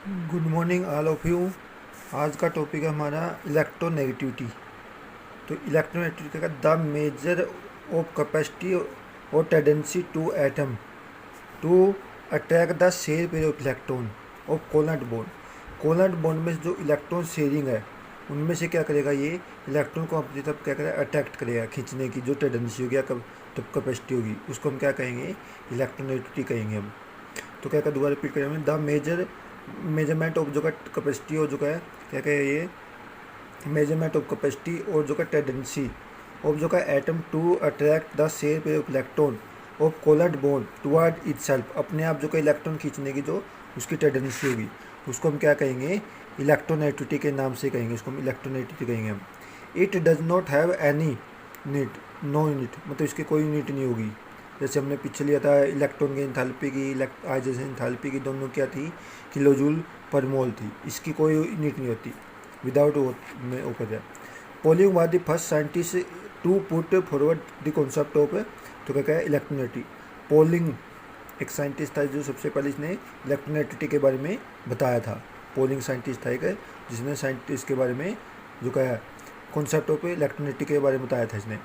Good morning all of you. आज का topic है हमारा इलेक्ट्रोनेगेटिविटी। तो इलेक्ट्रोनेगेटिविटी का द मेजर ऑफ कैपेसिटी और tendency to atom to attack the share pair of electron of covalent bond. Covalent bond में जो इलेक्ट्रॉन शेयरिंग है उनमें से क्या करेगा, ये इलेक्ट्रॉन को अपनी तरफ क्या करेगा, अट्रैक्ट करेगा, खींचने की जो टेंडेंसी होगी या कैपेसिटी होगी उसको हम क्या कहेंगे, इलेक्ट्रोनेगेटिविटी कहेंगे हम। तो क्या दोबारा रिपीट करेंगे, द मेजरमेंट ऑफ जो का कैपेसिटी और जो का क्या कहे ये मेजरमेंट ऑफ कैपेसिटी और जो का टेंडेंसी ऑफ जो का atom to attract the share pair of electron of covalent bond toward itself. अपने आप जो का इलेक्ट्रॉन खींचने की जो उसकी टेंडेंसी होगी उसको हम क्या कहेंगे, इलेक्ट्रोनेगेटिविटी के नाम से कहेंगे, उसको हम इलेक्ट्रोनेगेटिविटी कहेंगे हम। It does not have any unit, no unit, मतलब इसकी कोई यूनिट नहीं होगी। जैसे हमने पीछे लिया था इलेक्ट्रॉन की एंथैल्पी की, आयन एंथैल्पी की, दोनों क्या थी, किलोजूल पर मोल थी। इसकी कोई यूनिट नहीं होती विदाउट में ऊपर जाए। Pauling was the first scientist to put forward the concept of, तो क्या है, इलेक्ट्रोनेगेटिविटी। पोलिंग एक साइंटिस्ट था जो सबसे पहले इसने इलेक्ट्रोनेगेटिविटी के बारे में बताया था। पोलिंग साइंटिस्ट था एक, जिसने साइंटिस्ट के बारे में जो क्या है कॉन्सेप्ट ऑफ इलेक्ट्रोनेगेटिविटी के बारे में बताया था इसने।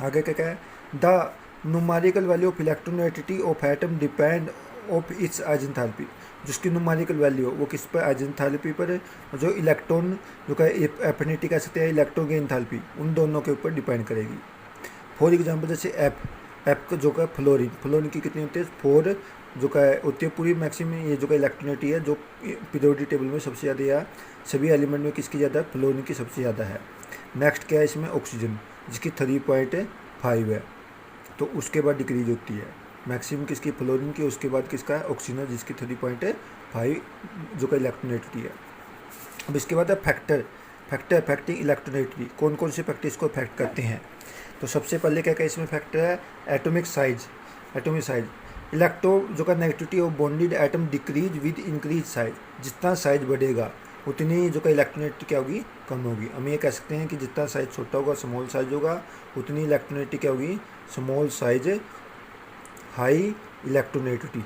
आगे क्या है, the numerical value of electronegativity of atom depend of its ionisation enthalpy. जिसकी न्यूमेरिकल वैल्यू हो वो किस पर, आइजेंथैल्पी पर है। जो इलेक्ट्रॉन जो का एफिनिटी कह सकते हैं, इलेक्ट्रॉन की एंथैल्पी, उन दोनों के ऊपर डिपेंड करेगी। फॉर एग्जांपल जैसे एफ का जो का फ्लोरीन की कितनी होती है, 4 जो का होती है पूरी मैक्सिमम। ये जो का इलेक्ट्रोनेगेटिविटी है जो पीरियोडिक टेबल में सबसे ज़्यादा या सभी एलिमेंट में किसकी ज़्यादा, फ्लोरीन की सबसे ज़्यादा है। नेक्स्ट क्या है इसमें, ऑक्सीजन, जिसकी 3.5 है। तो उसके बाद डिक्रीज होती है मैक्सिमम किसकी, फ्लोरीन की, उसके बाद किसका है, ऑक्सीजन, जिसकी 3.5 जो का इलेक्ट्रोनेगेटिविटी है। अब इसके बाद है फैक्टर अफेक्टिंग इलेक्ट्रोनेगेटिविटी। कौन कौन से फैक्टर इसको अफेक्ट करते हैं। तो सबसे पहले क्या इसमें फैक्टर है, एटॉमिक साइज। इलेक्ट्रो जो का negativity of bonded atom decrease with increase size. जितना साइज बढ़ेगा उतनी जो का इलेक्ट्रोनेगेटिविटी क्या होगी, कम होगी। हम ये कह सकते हैं कि जितना साइज छोटा होगा, स्मॉल साइज होगा, उतनी इलेक्ट्रोनेगेटिविटी क्या होगी, स्मॉल साइज हाई इलेक्ट्रोनेगेटिविटी,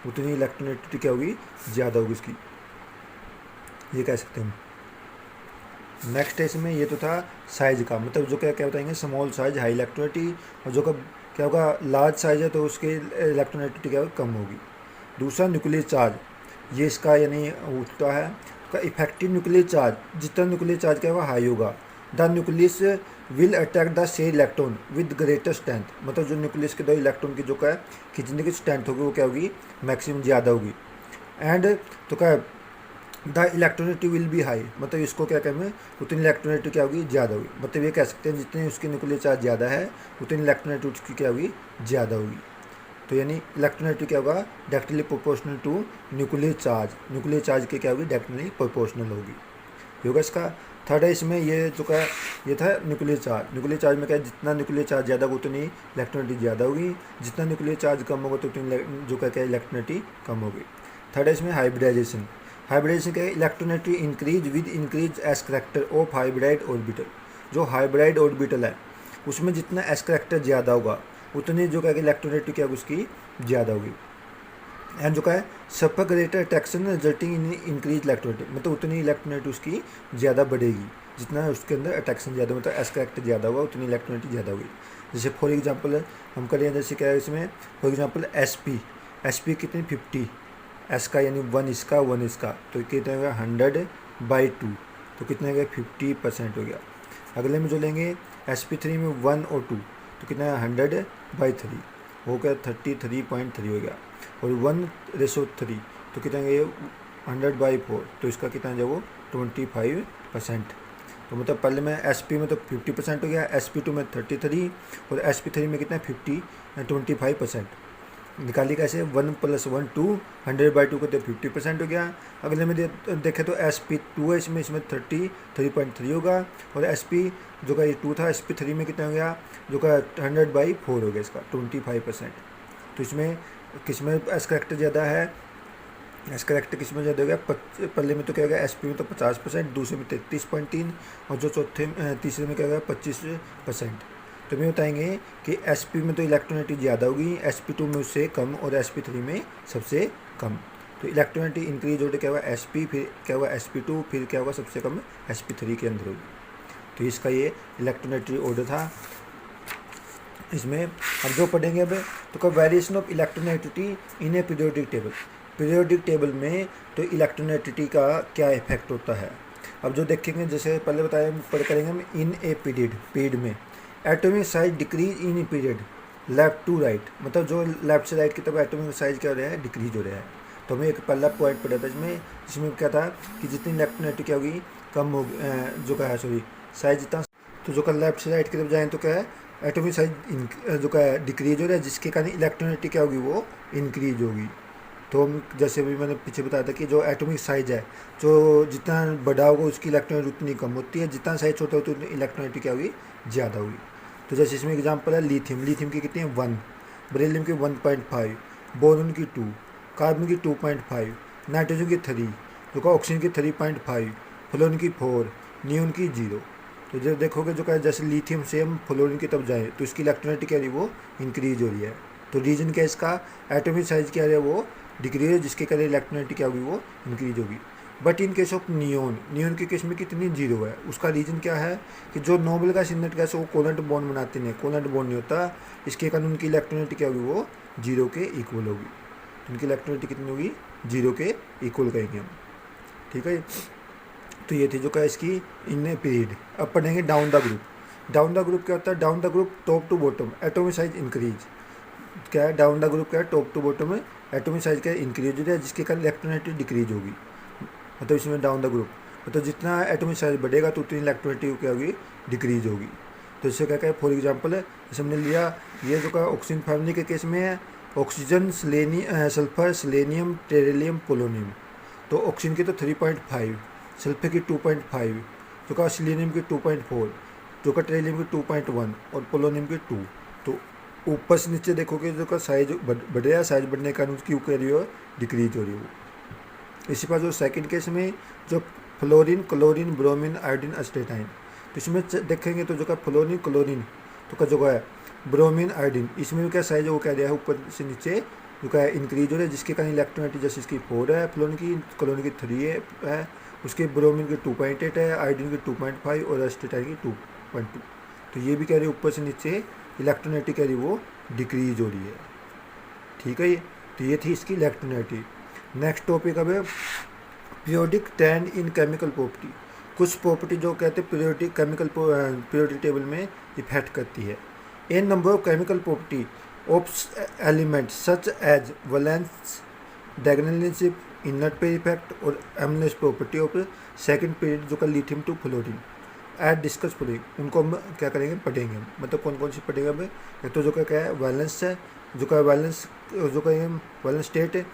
उतनी इलेक्ट्रोनेगेटिविटी क्या होगी, ज़्यादा होगी इसकी, ये कह सकते हैं हम। नेक्स्ट है इसमें, ये तो था साइज का, मतलब जो क्या क्या बताएंगे, स्मॉल साइज हाई इलेक्ट्रोनेगेटिविटी, और जो का क्या होगा, लार्ज साइज है तो उसके इलेक्ट्रोनेगेटिविटी क्या होगी, कम होगी। दूसरा न्यूक्लियर चार्ज, ये इसका यानी उल्टा है का इफेक्टिव न्यूक्लियर चार्ज। जितना न्यूक्लियर चार्ज क्या होगा, हाई होगा। The nucleus will attack the share electron with greater strength, मतलब जो न्यूक्लियस के दो इलेक्ट्रॉन की जो क्या खींचने की स्ट्रेंथ होगी वो क्या होगी, मैक्सिमम ज़्यादा होगी। एंड तो क्या the electronegativity will be high, मतलब इसको क्या कहेंगे, उतनी इलेक्ट्रोनेगेटिविटी क्या होगी, ज़्यादा होगी। मतलब ये कह सकते हैं जितनी उसकी न्यूक्लियर चार्ज ज़्यादा है उतनी इलेक्ट्रोनेगेटिविटी उसकी क्या होगी, ज़्यादा होगी। तो यानी इलेक्ट्रोनेगेटिविटी क्या होगा, directly proportional to nuclear charge. Nuclear charge की क्या होगी, डायरेक्टली प्रोपोर्शनल होगी, ये होगा इसका। थर्ड है इसमें, ये जो का ये था न्यूक्लियर चार्ज। न्यूक्लियर चार्ज में क्या है, जितना न्यूक्लियर चार्ज ज़्यादा होगा उतनी इलेक्ट्रोनेगेटिविटी ज़्यादा होगी, जितना न्यूक्लियर चार्ज कम होगा तो उतनी जो क्या है इलेक्ट्रोनेगेटिविटी कम होगी। थर्ड है इसमें हाइब्रिडाइजेशन। हाइब्रिडाइजेशन क्या है, electronegativity increase with increase s character of hybridised orbital. जो हाइब्रिडाइड ऑर्बिटल है उसमें जितना एस करेक्टर ज़्यादा होगा उतनी जो क्या है इलेक्ट्रोनेगेटिविटी क्या होगी उसकी ज़्यादा होगी। एंड जो क्या है, suffer greater attraction resulting in increase electronegativity, मतलब उतनी इलेक्ट्रोनेगेटिविटी उसकी ज़्यादा बढ़ेगी जितना उसके अंदर अट्रैक्शन ज़्यादा, मतलब एस करेक्टर ज़्यादा होगा उतनी इलेक्ट्रोनेगेटिविटी ज़्यादा होगी। जैसे फॉर एग्जांपल हम करें, जैसे क्या है इसमें, फॉर एग्जांपल एस पी कितनी 50, एस का यानी 1 इसका 1 इसका, तो कितना होगा 100/2, तो कितना हो गया 50% हो गया। अगले में जो लेंगे sp3 में 1 और 2, तो कितना है 100/3 हो गया 33.3 हो गया। और 1:3 तो कितना है ये 100/4, तो इसका कितना है वो 25%। तो मतलब पहले में sp में तो 50% हो गया, sp2 में 33 और sp3 में कितना है 25%। निकाली कैसे, 1 + 1 2, 100/2 को तो 50% हो गया। अगले में देखें तो sp2 है, इसमें 33.3 होगा, और sp जो का ये 2 था, sp3 में कितना हो गया, जो का 100/4 हो गया इसका 25%। तो इसमें किसमें एस करेक्टर ज़्यादा है, एस करेक्टर किसमें ज़्यादा हो गया, पहले में तो क्या हो गया sp में तो 50%, दूसरे में 33.3, और जो तीसरे में क्या होगा 25%। तो मैं बताएंगे कि sp में तो इलेक्ट्रोनेगेटिविटी ज़्यादा होगी, sp2 में उससे कम, और sp3 में सबसे कम। तो तो इलेक्ट्रोनेगेटिविटी इंक्रीज होते क्या होगा Sp, फिर क्या होगा Sp2, फिर क्या होगा सबसे कम Sp3 के अंदर होगी। तो इसका ये इलेक्ट्रोनेगेटिविटी ऑर्डर था। इसमें अब जो पढ़ेंगे अब तो का variation of electronegativity in A periodic table. Periodic table में तो इलेक्ट्रोनेगेटिविटी का क्या इफेक्ट होता है। अब जो देखेंगे जैसे पहले बताया पढ़ करेंगे हम इन ए पीरियड में atomic size decrease in a period left to right, मतलब जो लेफ्ट से राइट की तरफ एटॉमिक साइज क्या हो रहा है डिक्रीज हो रहा है। तो हमें एक पहला पॉइंट पढ़ा था जिसमें क्या था कि जितनी इलेक्ट्रोनेगेटिविटी क्या होगी कम होगी, जो क्या है सॉरी साइज जितना, तो जो का लेफ्ट से राइट की तरफ जाएँ तो क्या है एटॉमिक साइज जो क्या है डिक्रीज हो रहा है, जिसके कारण इलेक्ट्रोनेगेटिविटी क्या होगी वो इंक्रीज होगी। तो जैसे भी मैंने पीछे बताया था कि जो एटॉमिक साइज है जो जितना बड़ा होगा उसकी इलेक्ट्रोनेगेटिविटी उतनी कम होती है, जितना साइज छोटा होता है उतनी इलेक्ट्रोनेगेटिविटी क्या होगी ज़्यादा होगी। तो जैसे इसमें एग्जांपल है लिथियम की कितनी है 1, बेरिलियम की 1.5, बोरोन की 2, कार्बन की 2.5, नाइट्रोजन की 3, जो का ऑक्सीजन की 3.5, फ्लोरीन की 4, नियोन की 0। तो जब देखोगे जो क्या जैसे लिथियम से हम फ्लोरीन की तरफ जाए तो इसकी इलेक्ट्रोनेगेटिविटी क्या है वो इंक्रीज हो रही है। तो रीजन क्या है इसका एटॉमिक साइज क्या है वो डिक्रीज है, जिसके कारण इलेक्ट्रोनेगेटिविटी क्या होगी वो इंक्रीज होगी। But in case of neon के केस में कितनी 0 है, उसका रीजन क्या है कि जो नोबल गैस इनर्ट गैस है वो कोवेलेंट बॉन्ड बनाते नहीं, कोवेलेंट बॉन्ड नहीं होता, इसके कारण उनकी इलेक्ट्रोनेगेटिविटी क्या होगी वो 0 के इक्वल होगी। उनकी इलेक्ट्रोनेगेटिविटी कितनी होगी 0 के इक्वल कहेंगे हम, ठीक है। तो ये थी जो क्या इसकी इन पीरियड। अब पढ़ेंगे down the group. Down the group क्या होता है, down the group top to bottom atomic size increase, क्या है डाउन द ग्रुप क्या है टॉप टू बॉटम में एटॉमिक साइज क्या इंक्रीज हो जाए, जिसके कारण इलेक्ट्रोनेगेटिविटी डिक्रीज होगी। मतलब इसमें डाउन द ग्रुप मतलब जितना एटॉमिक साइज बढ़ेगा तो उतनी इलेक्ट्रोनेगेटिविटी क्या होगी डिक्रीज होगी। तो इससे क्या है फॉर एग्जांपल है जैसे हमने लिया ये जो का ऑक्सीजन फैमिली के केस में है oxygen sulphur selenium tellurium polonium. तो ऑक्सीजन की तो 3.5, सल्फर की 2.5, जो का सेलेनियम की 2.4, जो का टेरिलियम की 2.1 और पोलोनियम की 2। तो ऊपर से नीचे देखोगे जो का साइज बढ़ रहा है, साइज बढ़ने के कारण उसकी क्या रही हो डिक्रीज हो रही है। इसी पर जो सेकंड केस में जो fluorine chlorine bromine iodine astatine, तो इसमें देखेंगे तो जो का फ्लोरीन क्लोरीन तो का जो है ब्रोमीन आयोडीन, इसमें क्या साइज वो क्या दिया है ऊपर से नीचे जो क्या इंक्रीज हो रहा है, जिसके कारण इलेक्ट्रोनेगेटिविटी जैसे इसकी 4 है, फ्लोरीन की क्लोरीन की 3 है, उसके ब्रोमीन की 2.8 है, आयोडीन की 2.5 और एस्टेटाइन की 2.2। तो ये भी कह रही है ऊपर से नीचे इलेक्ट्रोनेगेटिविटी कह रही वो डिक्रीज हो रही है, ठीक है। तो ये थी इसकी इलेक्ट्रोनेगेटिविटी। नेक्स्ट टॉपिक अब है periodic trend in chemical property. कुछ प्रॉपर्टी जो कहते हैं पीरियोडिक टेबल में इफेक्ट करती है। In number of chemical property of element such as valence diagonal relationship inert pair effect और anomalous property of second period जो का लिथियम टू फ्लोरीन एड डिस्कस पढ़ेंगे, उनको हम क्या करेंगे पढ़ेंगे, मतलब कौन कौन सी पढ़ेंगे हमें। एक तो जो क्या है वैलेंस है, जो का वैलेंस वैलेंस स्टेट है,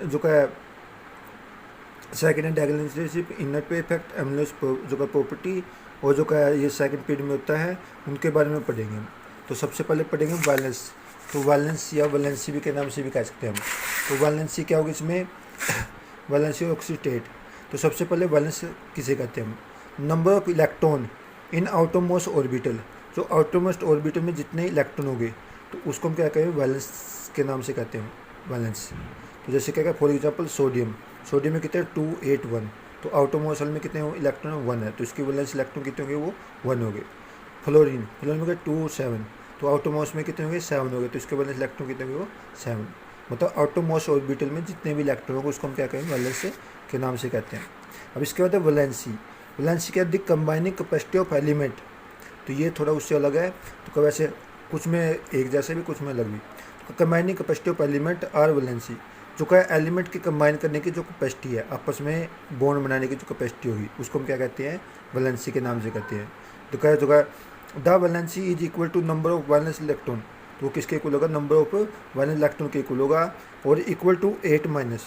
जो का सेकेंड है डायगोनलिशिप इनर्ट पे इफेक्ट एमलेस जो का प्रॉपर्टी, और जो का ये सेकंड पीरियड में होता है उनके बारे में पढ़ेंगे हम। तो सबसे पहले पढ़ेंगे वैलेंस। तो वैलेंस या वैलेंसी भी के नाम से भी कह सकते हैं हम। तो वैलेंसी क्या होगी इसमें वैलेंसी ऑक्सीटेट। तो सबसे पहले वैलेंस किसे कहते हैं हम, number of electron in outermost orbital, जो आउटरमोस्ट ऑर्बिटल में जितने इलेक्ट्रॉन हो गए तो उसको हम क्या कहें वैलेंस के नाम से कहते हैं वैलेंस। तो जैसे क्या फॉर एग्जांपल सोडियम में कितने 281, तो आउटरमोस्ट में कितने इलेक्ट्रॉन 1 है, तो इसकी वैलेंस इलेक्ट्रॉन कितने हो गए वो 1 हो गए। फ्लोरीन में गए 27, तो आउटरमोस्ट में कितने हो गए 7 हो गए, तो इसके वैलेंस इलेक्ट्रॉन कितने हो गए वो 7। मतलब आउटरमोस्ट ऑर्बिटल में जितने भी इलेक्ट्रॉन होंगे उसको हम क्या कहेंगे वैलेंस के नाम से कहते हैं। अब इसके बाद है वैलेंसी क्या दी कंबाइनिंग कैपेसिटी ऑफ एलिमेंट। तो ये थोड़ा उससे अलग है, तो वैसे कुछ में एक जैसे भी कुछ में अलग भी। तो combining capacity of element or valency, जो क्या एलिमेंट की कंबाइन करने की जो कैपेसिटी है, आपस में बॉन्ड बनाने की जो कैपेसिटी होगी उसको हम क्या कहते हैं वैलेंसी के नाम से कहते हैं। तो क्या the valency is equal to number of valence electron, तो वो किसके इक्वल होगा नंबर ऑफ वैलेंस इलेक्ट्रॉन के इक्वल होगा, और इक्वल टू 8 माइनस,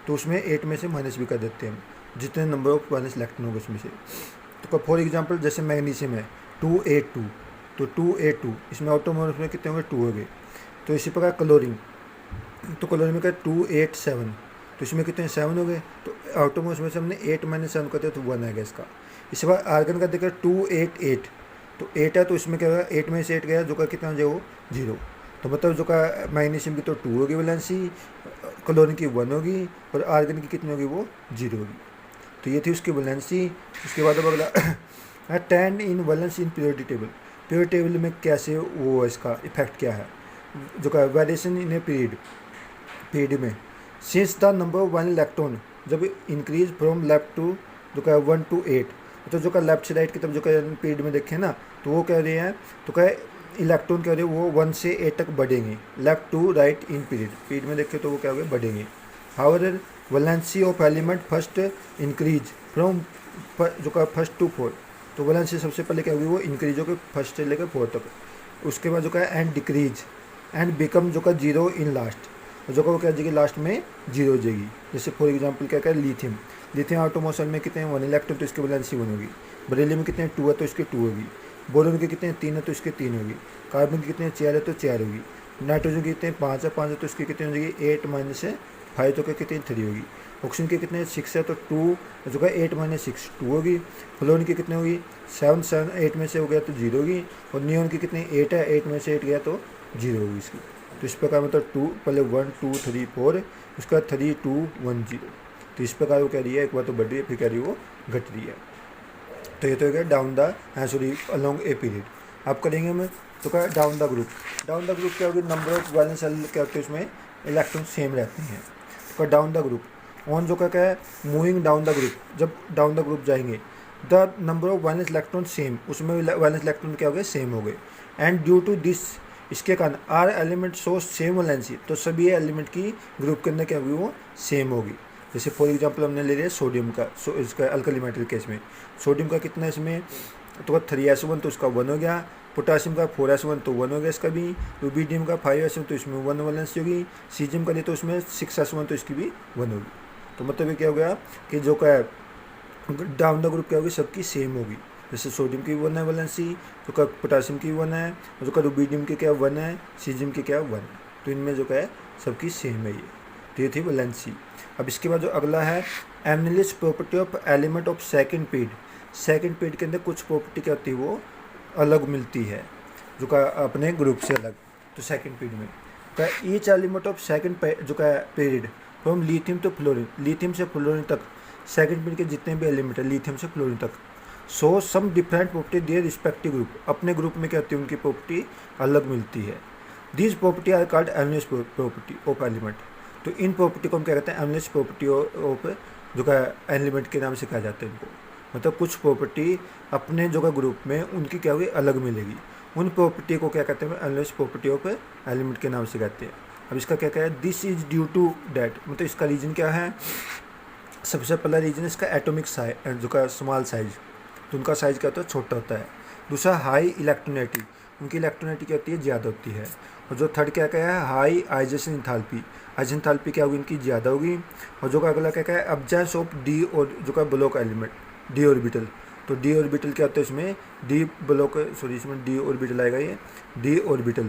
तो उसमें 8 में से माइनस भी कर देते हैं हम जितने नंबर ऑफ वैलेंस इलेक्ट्रॉन होगा उसमें से। तो फॉर एग्जांपल जैसे मैग्नीशियम है 282, तो 282 इसमें आउटरमोस्ट में कितने होंगे 2 हो गए। तो इसी प्रकार क्लोरीन में क्या 287, तो इसमें कितने 7 हो गए, तो आउटरमोस्ट में से हमने 8 माइनस 7 करते हैं तो 1 आ गया इसका। इसी बार आर्गन का देखा 288, तो 8 है तो इसमें क्या होगा 8 में से 8 गया जो का कितना हो जाए वो 0, तो मतलब जो का मैग्नीशियम की तो 2 होगी वैलेंसी, क्लोरीन की 1 होगी और आर्गन की कितनी होगी, वो 0 होगी। तो ये थी उसकी वैलेंसी। उसके बाद अब अगला ten in valence in periodic table. Periodic table में कैसे वो इसका इफेक्ट क्या है, जो का वेरिएशन इन ए पीरियड में since the number of one electron जब इंक्रीज फ्रॉम लेफ्ट टू जो का 1 to 8, तो जो का लेफ्ट से राइट की तरफ जो का पीरियड में देखें ना, तो वो कह रहे हैं तो क्या इलेक्ट्रॉन कह रहे हैं वो 1 से 8 तक बढ़ेंगे, left to right in period में देखें तो वो क्या होंगे, बढ़ेंगे। However valency of element first increase from जो का फर्स्ट टू 4, तो वैलेंसी सबसे पहले क्या होगी, वो इंक्रीज होकर फर्स्ट से लेकर 4 तक। उसके बाद जो का एंड डिक्रीज एंड बिकम जो का 0 इन लास्ट, जो का वो क्या हो जाएगी लास्ट में 0 हो जाएगी। जैसे फॉर एग्जांपल क्या है लिथियम, लिथियम एटोमोसल में कितने 1 इलेक्ट्रॉन, तो इसकी वैलेंसी 1 होगी। बेरिलियम में कितने 2 है तो इसकी 2 होगी। बोरोन के कितने 3 है तो इसके 3 होगी। कार्बन के कितने 4 है तो 4 होगी। नाइट्रोजन के कितने 5 है तो इसकी कितनी हो जाएगी 8 माइनस 5 तो क्या कितनी 3 होगी। ऑक्सीजन के कितने 6 है तो 2 जो का 8 माइनस 6 2 होगी। फ्लोरीन की कितनी होगी 7 8 में से हो गया तो 0 होगी। और नियोन की कितनी 8 है, 8 में से 8 गया तो 0 होगी इसकी। तो इस प्रकार मतलब 2 पहले 1 2 3 4, उसके बाद 3 2 1 0। तो इस प्रकार वो कह रही है, एक बार तो बढ़ रही है फिर कह रही है वो घट रही है। तो ये तो हो गया down the sorry along a period. अब करेंगे हम तो क्या down the group. Down the group क्या होगी, नंबर ऑफ वैलेंस सेल क्या होते हैं उसमें इलेक्ट्रॉन सेम रहते हैं। तो डाउन द ग्रुप ऑन जो क्या है मूविंग डाउन द ग्रुप, जब डाउन द ग्रुप जाएंगे the number of valence electron same, उसमें वैलेंस इलेक्ट्रॉन क्या हो गए सेम हो गए। एंड ड्यू टू दिस इसके कारण are element show same valency, तो सभी एलिमेंट की ग्रुप के अंदर क्या होगी वो सेम होगी। जैसे फॉर एग्जांपल हमने ले लिया सोडियम का, इसका अल्कली मेटल केस में सोडियम का कितना इसमें तो 3s1 तो उसका 1 हो गया। पोटासियम का 4s1 तो 1 हो गया इसका भी। रुबीडियम का 5s1 तो इसमें 1 वैलेंसी होगी। सीजियम का लिए तो उसमें 6s1 तो इसकी भी 1 होगी। तो मतलब ये क्या हो गया कि जो का डाउन द ग्रुप क्या होगी सबकी सेम होगी। जैसे सोडियम की 1 है वैलेंसी, जो का पोटासियम की 1 है, जो का रुबीडियम की क्या 1 है, सीजियम की क्या 1। तो इनमें जो का है सबकी सेम है ये। तो ये थी वैलेंसी। अब इसके बाद जो अगला है analysis property of element of second period. Second period के अंदर कुछ प्रॉपर्टी क्या होती है वो अलग मिलती है जो का अपने ग्रुप से अलग। तो सेकंड पीरियड में का ईच एलिमेंट ऑफ सेकंड जो का period from lithium to fluorine, lithium से फ्लोरीन तक सेकंड पीरियड के जितने भी एलिमेंट है लिथियम से फ्लोरीन तक so some different property their respective group, अपने ग्रुप में क्या होती है उनकी प्रॉपर्टी अलग मिलती है। These property are called anomalous property of element. तो इन प्रॉपर्टी को हम क्या कहते हैं एनालिसिस प्रॉपर्टी ऑफ जो का एलिमेंट के नाम से कहा जाता है इनको। मतलब कुछ प्रॉपर्टी अपने जो का ग्रुप में उनकी क्या होगी अलग मिलेगी, उन प्रॉपर्टी को क्या कहते हैं एनालिसिस प्रॉपर्टी ऑफ एलिमेंट के नाम से कहते हैं। अब इसका क्या क्या है, this is due to that, मतलब इसका रीजन क्या है। सबसे पहला रीजन इसका एटॉमिक साइज जो का स्मॉल साइज, तो उनका साइज क्या होता है छोटा होता है। दूसरा हाई इलेक्ट्रोनेटी, उनकी इलेक्ट्रोनेटी क्या होती है ज़्यादा होती है। और जो थर्ड क्या क्या है हाई आइजेशन इंथाल्पी, आइजेशन इंथाल्पी क्या होगी इनकी ज़्यादा होगी। और जो का अगला क्या क्या है अब्जेंस ऑफ डी और जो का ब्लॉक एलिमेंट डी ऑर्बिटल, तो डी ऑर्बिटल क्या होता है इसमें डी ब्लॉक सॉरी इसमें डी ऑर्बिटल आएगा ये डी ऑर्बिटल।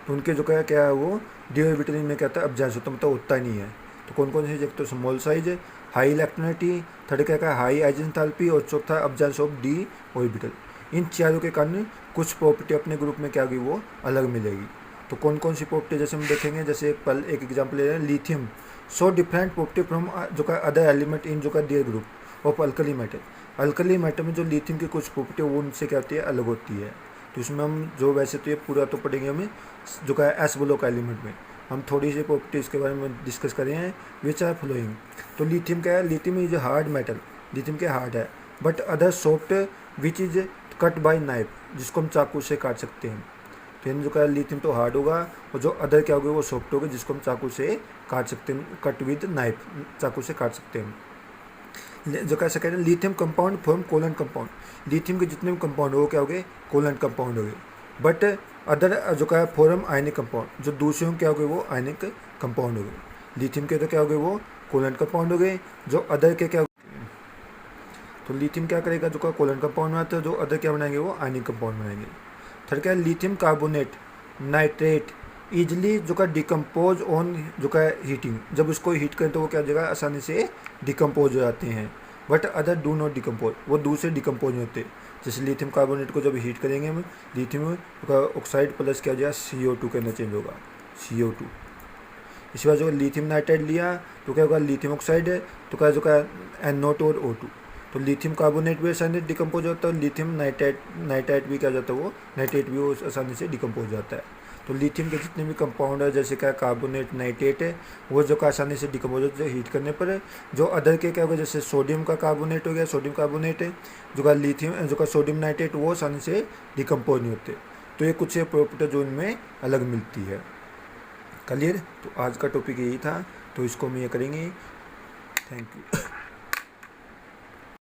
तो उनके जो क्या है वो डी ऑर्बिटल इनमें क्या होता है अब्जेंस होता है, मतलब होता ही नहीं है। तो कौन कौन से एक तो स्मॉल साइज, हाई इलेक्ट्रोनेटी, थर्ड क्या है हाई आइजेशन इंथाल्पी और चौथा अब्जेंस ऑफ डी ऑर्बिटल। इन चारों के कारण कुछ प्रॉपर्टी अपने ग्रुप में क्या होगी वो अलग मिलेगी। तो कौन कौन सी प्रॉपर्टी जैसे हम देखेंगे, जैसे एक एग्जांपल ले रहे हैं lithium so different property from जो का अदर एलिमेंट इन जो का there group of alkali metal. Alkali metal में जो लिथियम की कुछ प्रॉपर्टी वो उनसे क्या होती है अलग होती है। तो उसमें हम जो वैसे तो ये पूरा तो पढ़ेंगे हमें जो का एस ब्लॉक एलिमेंट में, हम थोड़ी सी प्रॉपर्टी इसके बारे में डिस्कस कर रहे हैं विच आर फ्लोइंग। तो लिथियम क्या है, lithium is hard metal, lithium के हार्ड है, but other soft which is cut by knife, जिसको हम चाकू से काट सकते हैं। तो इन जो का लिथियम तो हार्ड होगा और जो अदर क्या होगा वो सॉफ्ट होगा जिसको हम चाकू से काट सकते हैं, कट विद नाइफ, चाकू से काट सकते हैं। जो कैसे कहते हैं lithium compound form कोलेंट compound, lithium के जितने भी कंपाउंड हो क्या हो गए कोलेंट कंपाउंड हो गए। बट अदर जो का फॉर्म आयनिक कंपाउंड, जो दूसरे क्या हो गए वो आयनिक कंपाउंड हो गए। लिथियम के तो क्या हो गए वो कोलेंट कंपाउंड हो गए, जो अदर के क्या तो लिथियम क्या करेगा जो का कोलेंट कंपाउंड बनाता है, जो अदर क्या बनाएंगे वो आयनिक कंपाउंड बनाएंगे। थर्ड क्या है लिथियम कार्बोनेट नाइट्रेट ईजिली जो का डिकम्पोज ऑन जो का हीटिंग, जब उसको हीट करें तो वो क्या हो जाएगा आसानी से डिकम्पोज हो जाते हैं। But other do not decompose, वो दूसरे डिकम्पोज नहीं होते। जैसे लिथियम कार्बोनेट को जब हीट करेंगे हम, लिथियम का ऑक्साइड प्लस क्या हो जाएगा, CO2 के अंदर चेंज होगा, CO2। इसी बार जो लिथियम नाइट्राइड लिया तो क्या होगा, लिथियम ऑक्साइड है तो क्या जो का NO2 और O2, तो लिथियम कार्बोनेट भी आसानी से डिकम्पोज होता है, और लिथियम नाइट्राइट भी क्या जाता है, वो नाइट्रेट भी वो आसानी से डिकम्पोज हो जाता है। तो लिथियम के जितने भी कंपाउंड है, जैसे क्या कार्बोनेट, नाइट्रेट है, वो जो का आसानी से डिकम्पोज होता है हीट करने पर। जो अदर के क्या होगा, जैसे सोडियम का कार्बोनेट हो गया, सोडियम कार्बोनेट है, जो का लिथियम, जो का सोडियम नाइट्रेट, वो आसानी से डिकम्पोज नहीं होते। तो ये कुछ प्रॉपर्टी जो इनमें अलग मिलती है। क्लियर? तो आज का टॉपिक यही था, तो इसको हम ये करेंगे। Thank you.